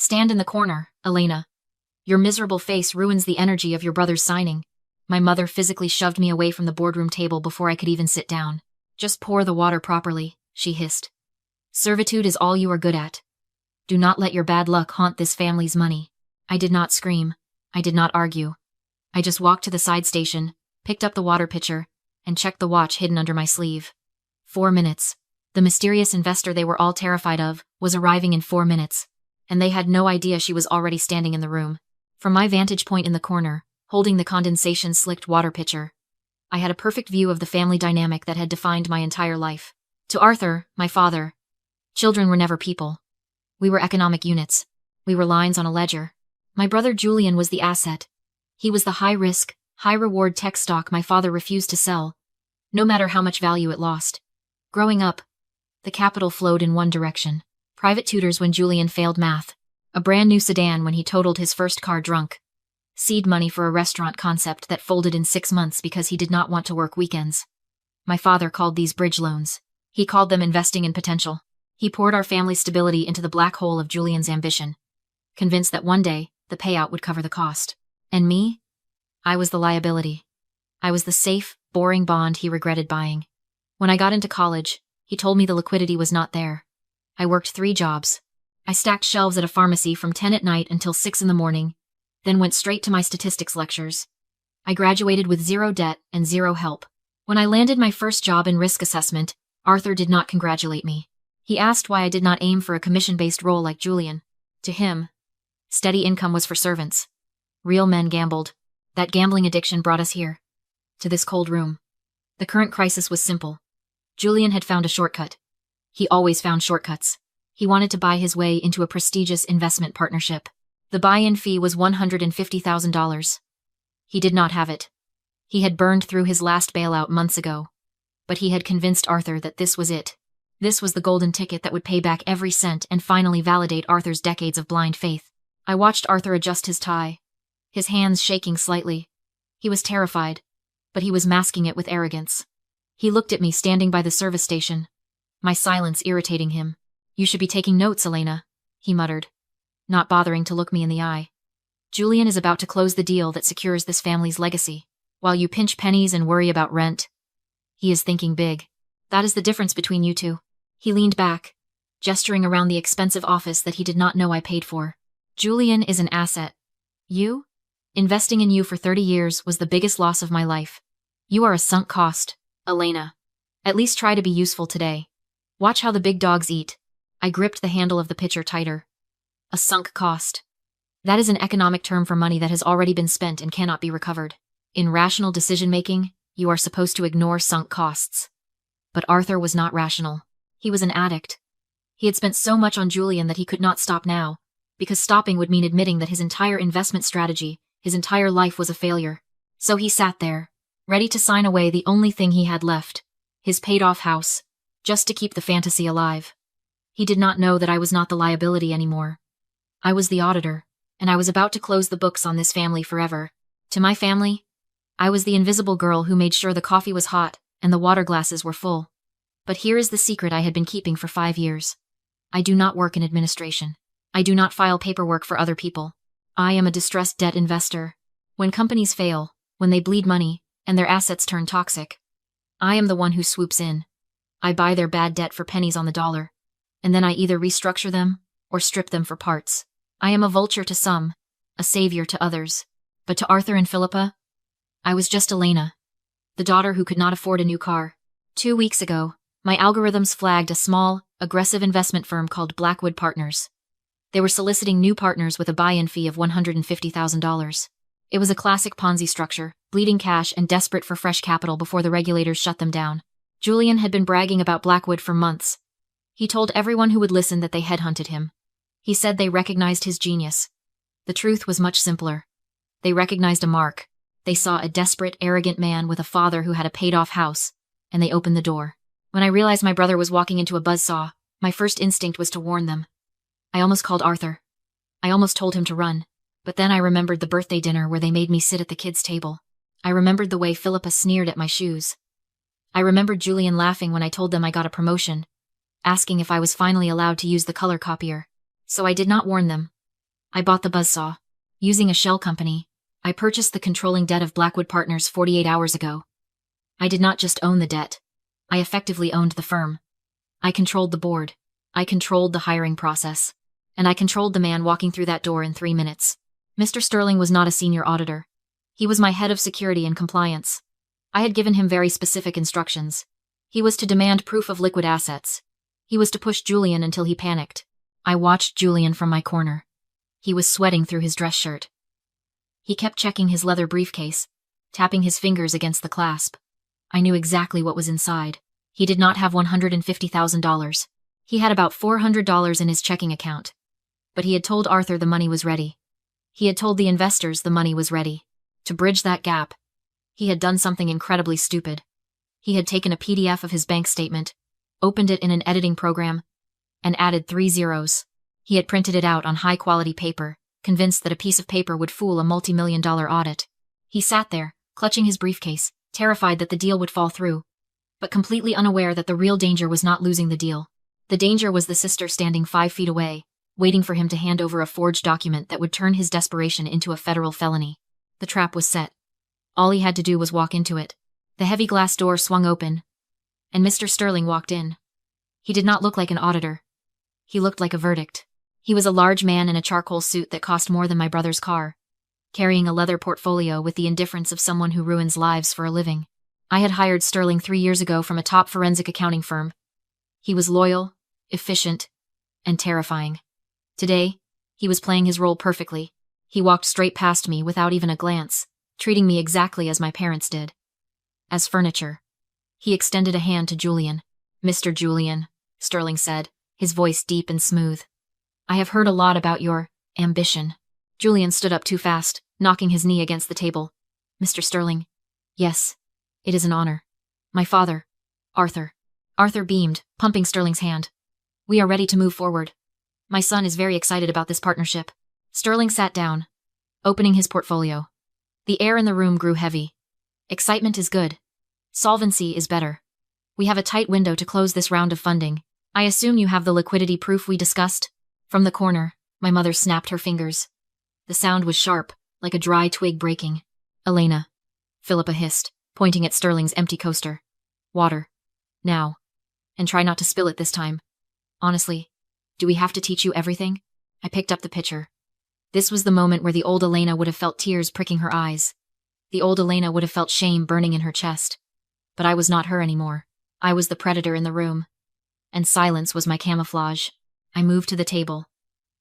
Stand in the corner, Elena. Your miserable face ruins the energy of your brother's signing. My mother physically shoved me away from the boardroom table before I could even sit down. Just pour the water properly, she hissed. Servitude is all you are good at. Do not let your bad luck haunt this family's money. I did not scream. I did not argue. I just walked to the side station, picked up the water pitcher, and checked the watch hidden under my sleeve. 4 minutes. The mysterious investor they were all terrified of was arriving in 4 minutes, and they had no idea she was already standing in the room. From my vantage point in the corner, holding the condensation-slicked water pitcher, I had a perfect view of the family dynamic that had defined my entire life. To Arthur, my father, children were never people. We were economic units. We were lines on a ledger. My brother Julian was the asset. He was the high-risk, high-reward tech stock my father refused to sell, no matter how much value it lost. Growing up, the capital flowed in one direction. Private tutors when Julian failed math, a brand new sedan when he totaled his first car drunk, seed money for a restaurant concept that folded in 6 months because he did not want to work weekends. My father called these bridge loans. He called them investing in potential. He poured our family's stability into the black hole of Julian's ambition, convinced that one day the payout would cover the cost. And me? I was the liability. I was the safe, boring bond he regretted buying. When I got into college, he told me the liquidity was not there. I worked 3 jobs. I stacked shelves at a pharmacy from 10 at night until 6 in the morning, then went straight to my statistics lectures. I graduated with 0 debt and 0 help. When I landed my first job in risk assessment, Arthur did not congratulate me. He asked why I did not aim for a commission-based role like Julian. To him, steady income was for servants. Real men gambled. That gambling addiction brought us here, to this cold room. The current crisis was simple. Julian had found a shortcut. He always found shortcuts. He wanted to buy his way into a prestigious investment partnership. The buy-in fee was $150,000. He did not have it. He had burned through his last bailout months ago. But he had convinced Arthur that this was it. This was the golden ticket that would pay back every cent and finally validate Arthur's decades of blind faith. I watched Arthur adjust his tie, his hands shaking slightly. He was terrified, but he was masking it with arrogance. He looked at me standing by the service station, my silence irritating him. You should be taking notes, Elena, he muttered, not bothering to look me in the eye. Julian is about to close the deal that secures this family's legacy. While you pinch pennies and worry about rent, he is thinking big. That is the difference between you two. He leaned back, gesturing around the expensive office that he did not know I paid for. Julian is an asset. You? Investing in you for 30 years was the biggest loss of my life. You are a sunk cost, Elena. At least try to be useful today. Watch how the big dogs eat. I gripped the handle of the pitcher tighter. A sunk cost. That is an economic term for money that has already been spent and cannot be recovered. In rational decision-making, you are supposed to ignore sunk costs. But Arthur was not rational. He was an addict. He had spent so much on Julian that he could not stop now, because stopping would mean admitting that his entire investment strategy, his entire life was a failure. So he sat there, ready to sign away the only thing he had left, his paid-off house, just to keep the fantasy alive. He did not know that I was not the liability anymore. I was the auditor, and I was about to close the books on this family forever. To my family, I was the invisible girl who made sure the coffee was hot and the water glasses were full. But here is the secret I had been keeping for 5 years. I do not work in administration. I do not file paperwork for other people. I am a distressed debt investor. When companies fail, when they bleed money, and their assets turn toxic, I am the one who swoops in. I buy their bad debt for pennies on the dollar, and then I either restructure them or strip them for parts. I am a vulture to some, a savior to others. But to Arthur and Philippa, I was just Elena, the daughter who could not afford a new car. 2 weeks ago, my algorithms flagged a small, aggressive investment firm called Blackwood Partners. They were soliciting new partners with a buy-in fee of $150,000. It was a classic Ponzi structure, bleeding cash and desperate for fresh capital before the regulators shut them down. Julian had been bragging about Blackwood for months. He told everyone who would listen that they headhunted him. He said they recognized his genius. The truth was much simpler. They recognized a mark. They saw a desperate, arrogant man with a father who had a paid-off house, and they opened the door. When I realized my brother was walking into a buzzsaw, my first instinct was to warn them. I almost called Arthur. I almost told him to run. But then I remembered the birthday dinner where they made me sit at the kids' table. I remembered the way Philippa sneered at my shoes. I remembered Julian laughing when I told them I got a promotion, asking if I was finally allowed to use the color copier. So I did not warn them. I bought the buzzsaw. Using a shell company, I purchased the controlling debt of Blackwood Partners 48 hours ago. I did not just own the debt. I effectively owned the firm. I controlled the board. I controlled the hiring process. And I controlled the man walking through that door in 3 minutes. Mr. Sterling was not a senior auditor. He was my head of security and compliance. I had given him very specific instructions. He was to demand proof of liquid assets. He was to push Julian until he panicked. I watched Julian from my corner. He was sweating through his dress shirt. He kept checking his leather briefcase, tapping his fingers against the clasp. I knew exactly what was inside. He did not have $150,000. He had about $400 in his checking account. But he had told Arthur the money was ready. He had told the investors the money was ready. To bridge that gap, he had done something incredibly stupid. He had taken a PDF of his bank statement, opened it in an editing program, and added 3 zeros. He had printed it out on high-quality paper, convinced that a piece of paper would fool a multi-million-dollar audit. He sat there, clutching his briefcase, terrified that the deal would fall through, but completely unaware that the real danger was not losing the deal. The danger was the sister standing 5 feet away, waiting for him to hand over a forged document that would turn his desperation into a federal felony. The trap was set. All he had to do was walk into it. The heavy glass door swung open, and Mr. Sterling walked in. He did not look like an auditor. He looked like a verdict. He was a large man in a charcoal suit that cost more than my brother's car, carrying a leather portfolio with the indifference of someone who ruins lives for a living. I had hired Sterling 3 years ago from a top forensic accounting firm. He was loyal, efficient, and terrifying. Today, he was playing his role perfectly. He walked straight past me without even a glance, treating me exactly as my parents did. As furniture. He extended a hand to Julian. "Mr. Julian," Sterling said, his voice deep and smooth. "I have heard a lot about your ambition." Julian stood up too fast, knocking his knee against the table. "Mr. Sterling." "Yes, it is an honor. My father, Arthur." Arthur beamed, pumping Sterling's hand. "We are ready to move forward. My son is very excited about this partnership." Sterling sat down, opening his portfolio. The air in the room grew heavy. Excitement is good. Solvency is better. We have a tight window to close this round of funding. I assume you have the liquidity proof we discussed? From the corner, my mother snapped her fingers. The sound was sharp, like a dry twig breaking. "Elena," Philippa hissed, pointing at Sterling's empty coaster. "Water. Now. And try not to spill it this time. Honestly, do we have to teach you everything?" I picked up the pitcher. This was the moment where the old Elena would have felt tears pricking her eyes. The old Elena would have felt shame burning in her chest. But I was not her anymore. I was the predator in the room. And silence was my camouflage. I moved to the table.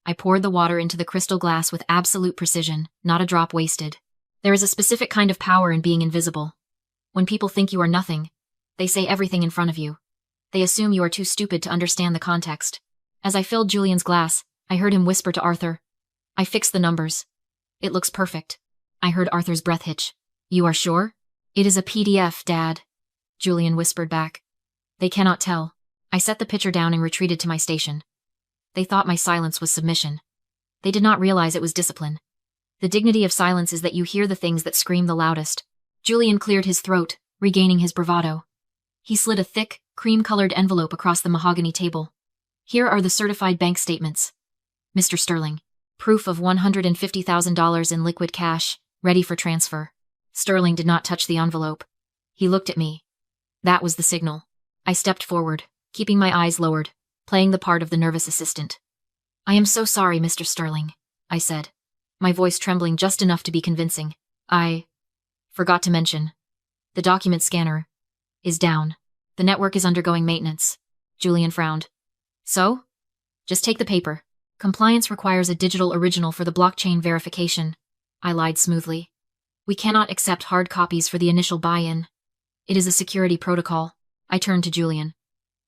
I poured the water into the crystal glass with absolute precision, not a drop wasted. There is a specific kind of power in being invisible. When people think you are nothing, they say everything in front of you. They assume you are too stupid to understand the context. As I filled Julian's glass, I heard him whisper to Arthur, "I fixed the numbers. It looks perfect." I heard Arthur's breath hitch. "You are sure?" "It is a PDF, Dad," Julian whispered back. "They cannot tell." I set the pitcher down and retreated to my station. They thought my silence was submission. They did not realize it was discipline. The dignity of silence is that you hear the things that scream the loudest. Julian cleared his throat, regaining his bravado. He slid a thick, cream-colored envelope across the mahogany table. "Here are the certified bank statements. Mr. Sterling. Proof of $150,000 in liquid cash, ready for transfer." Sterling did not touch the envelope. He looked at me. That was the signal. I stepped forward, keeping my eyes lowered, playing the part of the nervous assistant. "I am so sorry, Mr. Sterling," I said, my voice trembling just enough to be convincing. "I forgot to mention. The document scanner is down. The network is undergoing maintenance." Julian frowned. "So? Just take the paper. Compliance requires a digital original for the blockchain verification." I lied smoothly. "We cannot accept hard copies for the initial buy-in. It is a security protocol." I turned to Julian,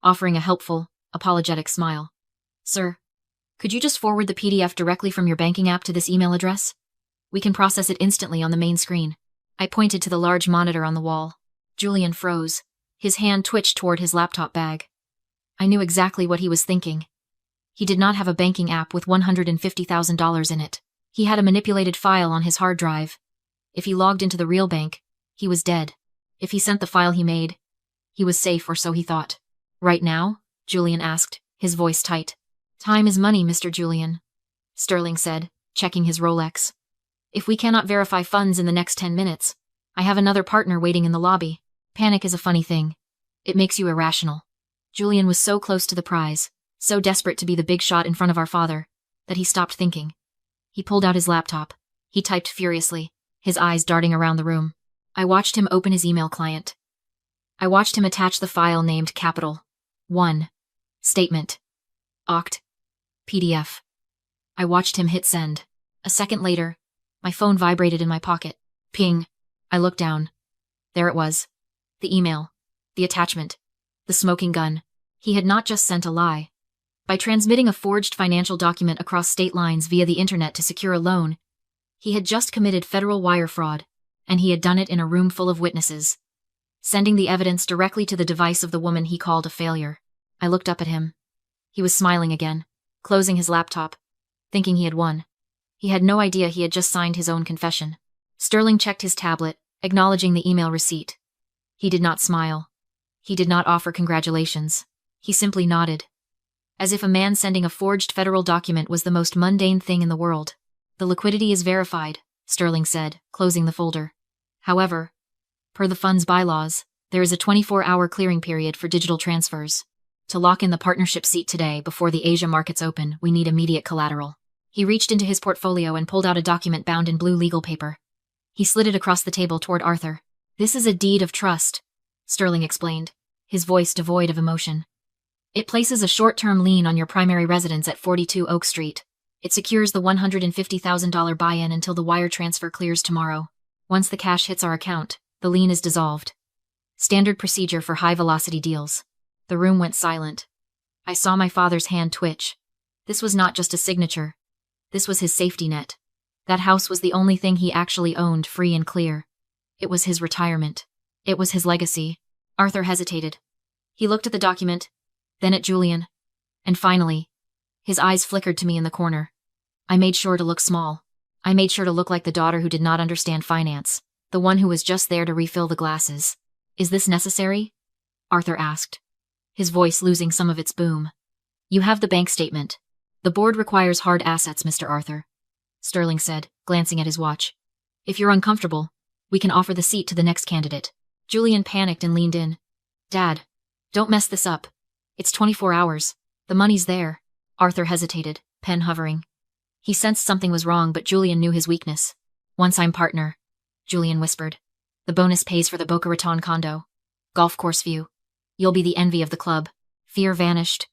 offering a helpful, apologetic smile. "Sir, could you just forward the PDF directly from your banking app to this email address? We can process it instantly on the main screen." I pointed to the large monitor on the wall. Julian froze. His hand twitched toward his laptop bag. I knew exactly what he was thinking. He did not have a banking app with $150,000 in it. He had a manipulated file on his hard drive. If he logged into the real bank, he was dead. If he sent the file he made, he was safe, or so he thought. "Right now?" Julian asked, his voice tight. "Time is money, Mr. Julian," Sterling said, checking his Rolex. If we cannot verify funds in the next 10 minutes, I have another partner waiting in the lobby. Panic is a funny thing. It makes you irrational. Julian was so close to the prize, so desperate to be the big shot in front of our father, that he stopped thinking. He pulled out his laptop. He typed furiously, his eyes darting around the room. I watched him open his email client. I watched him attach the file named Capital 1. Statement. Oct. PDF. I watched him hit send. A second later, my phone vibrated in my pocket. Ping. I looked down. There it was. The email. The attachment. The smoking gun. He had not just sent a lie. By transmitting a forged financial document across state lines via the internet to secure a loan, he had just committed federal wire fraud, and he had done it in a room full of witnesses, sending the evidence directly to the device of the woman he called a failure. I looked up at him. He was smiling again, closing his laptop, thinking he had won. He had no idea he had just signed his own confession. Sterling checked his tablet, acknowledging the email receipt. He did not smile. He did not offer congratulations. He simply nodded, as if a man sending a forged federal document was the most mundane thing in the world. The liquidity is verified, Sterling said, closing the folder. However, per the fund's bylaws, there is a 24-hour clearing period for digital transfers. To lock in the partnership seat today before the Asia markets open, we need immediate collateral. He reached into his portfolio and pulled out a document bound in blue legal paper. He slid it across the table toward Arthur. This is a deed of trust, Sterling explained, his voice devoid of emotion. It places a short-term lien on your primary residence at 42 Oak Street. It secures the $150,000 buy-in until the wire transfer clears tomorrow. Once the cash hits our account, the lien is dissolved. Standard procedure for high-velocity deals. The room went silent. I saw my father's hand twitch. This was not just a signature. This was his safety net. That house was the only thing he actually owned, free and clear. It was his retirement. It was his legacy. Arthur hesitated. He looked at the document, then at Julian, and finally, his eyes flickered to me in the corner. I made sure to look small. I made sure to look like the daughter who did not understand finance, the one who was just there to refill the glasses. Is this necessary? Arthur asked, his voice losing some of its boom. You have the bank statement. The board requires hard assets, Mr. Arthur, Sterling said, glancing at his watch. If you're uncomfortable, we can offer the seat to the next candidate. Julian panicked and leaned in. Dad, don't mess this up. It's 24 hours. The money's there. Arthur hesitated, pen hovering. He sensed something was wrong, but Julian knew his weakness. Once I'm partner, Julian whispered. The bonus pays for the Boca Raton condo. Golf course view. You'll be the envy of the club. Fear vanished.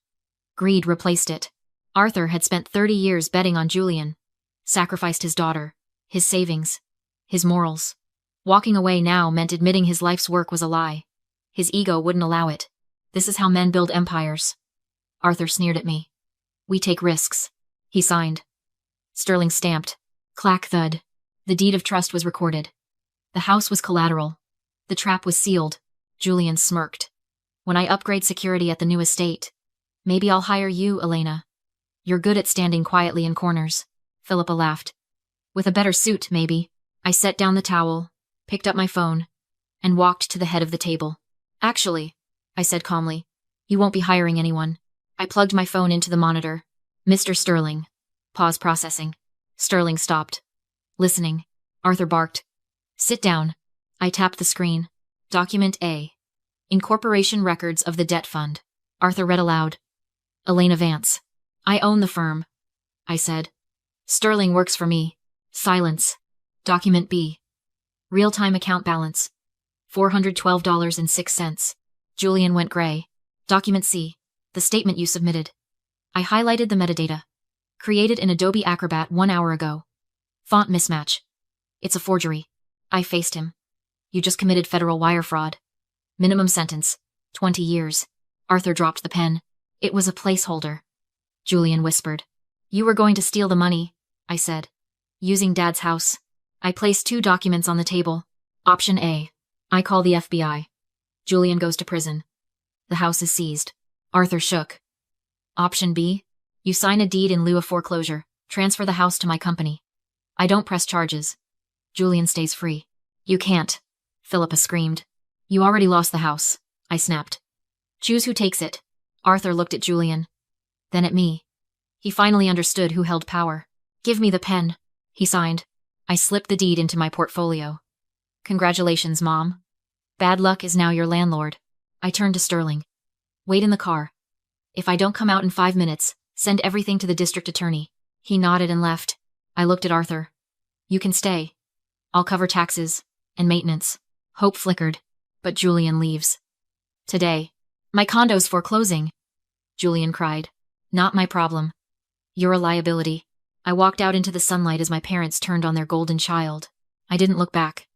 Greed replaced it. Arthur had spent 30 years betting on Julian. Sacrificed his daughter, his savings, his morals. Walking away now meant admitting his life's work was a lie. His ego wouldn't allow it. This is how men build empires. Arthur sneered at me. We take risks. He signed. Sterling stamped. Clack thud. The deed of trust was recorded. The house was collateral. The trap was sealed. Julian smirked. When I upgrade security at the new estate, maybe I'll hire you, Elena. You're good at standing quietly in corners. Philippa laughed. With a better suit, maybe. I set down the towel, picked up my phone, and walked to the head of the table. Actually, I said calmly, you won't be hiring anyone. I plugged my phone into the monitor. Mr. Sterling. Pause processing. Sterling stopped. Listening. Arthur barked. Sit down. I tapped the screen. Document A. Incorporation records of the debt fund. Arthur read aloud. Elena Vance. I own the firm. I said. Sterling works for me. Silence. Document B. Real-time account balance. $412.06. Julian went gray. Document C. The statement you submitted. I highlighted the metadata. Created in Adobe Acrobat 1 hour ago. Font mismatch. It's a forgery. I faced him. You just committed federal wire fraud. Minimum sentence. 20 years. Arthur dropped the pen. It was a placeholder. Julian whispered. You were going to steal the money, I said. Using Dad's house. I placed 2 documents on the table. Option A. I call the FBI. Julian goes to prison. The house is seized. Arthur shook. Option B. You sign a deed in lieu of foreclosure. Transfer the house to my company. I don't press charges. Julian stays free. You can't. Philippa screamed. You already lost the house. I snapped. Choose who takes it. Arthur looked at Julian. Then at me. He finally understood who held power. Give me the pen, he signed. I slipped the deed into my portfolio. Congratulations, Mom. Bad luck is now your landlord. I turned to Sterling. Wait in the car. If I don't come out in 5 minutes, send everything to the district attorney. He nodded and left. I looked at Arthur. You can stay. I'll cover taxes and maintenance. Hope flickered, but Julian leaves. Today. My condo's foreclosing. Julian cried. Not my problem. You're a liability. I walked out into the sunlight as my parents turned on their golden child. I didn't look back.